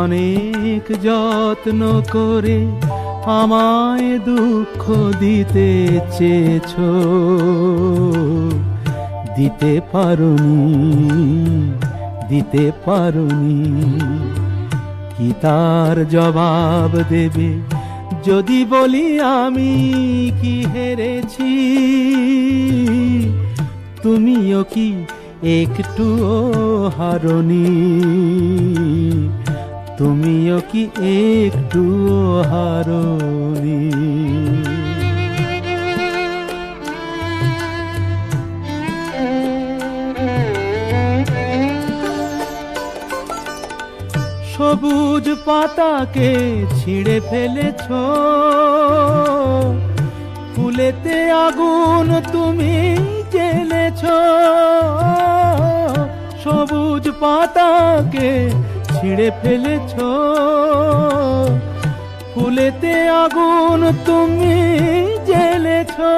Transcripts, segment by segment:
অনেক যত্ন করে আমায় দুঃখ দিতে চেয়েছো, দিতে পারোনি। কি তার জবাব দেবে যদি বলি আমি কি হেরেছি? তুমিও কি একটুও হারোনি? তুমিও কি একটুও হারোনি? সবুজ পাতাকে ছিঁড়ে ফেলেছো, ফুলেতে আগুন তুমি জ্বেলেছো। সবুজ পাতাকে ছিঁড়ে ফেলেছো, ফুলেতে আগুন তুমি জ্বেলেছো।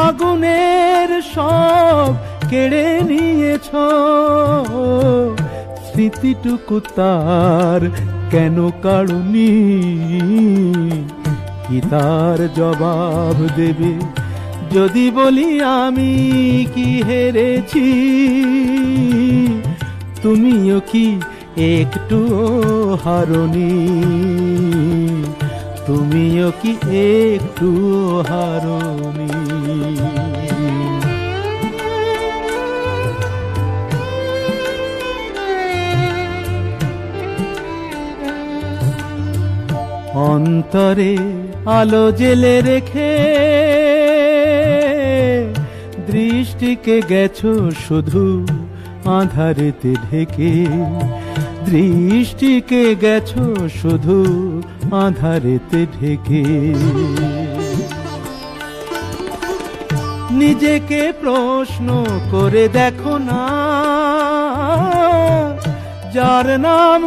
আগুনের সব কেড়ে নিয়েছো, স্মৃতিটুকু তার কেন কাড়ুনি? কি তার জবাব দেবে যদি বলি আমি কি হেরেছি? তুমিও কি একটুও হারোনি? তুমিও কি একটুও হারোনি? অন্তরে আলো জেলে রেখে দৃষ্টিকে গেছো শুধু আঁধারেতে ঢেকে। দৃষ্টিকে গেছো শুধু আঁধারেতে ঢেকে। নিজেকে প্রশ্ন করে দেখো না, যার নাম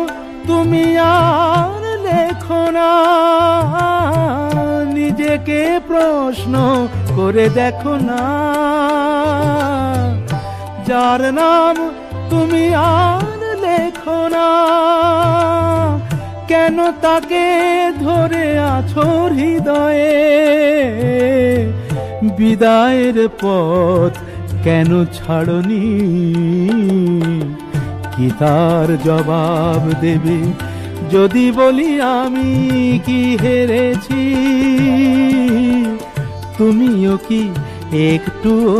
তুমি আর লেখো না। নিজেকে প্রশ্ন করে দেখো না, যার নাম তুমি আর লেখো না। কেন তাকে ধরে আছো হৃদয়ে? বিদায়ের পথ কেন ছাড়নি? কি তার জবাব দেবে যদি বলি আমি কি হেরেছি? তুমিও কি একটুও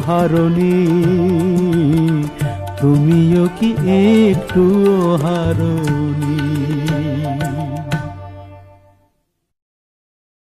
হারোনি? তুমিও কি একটুও হারোনি?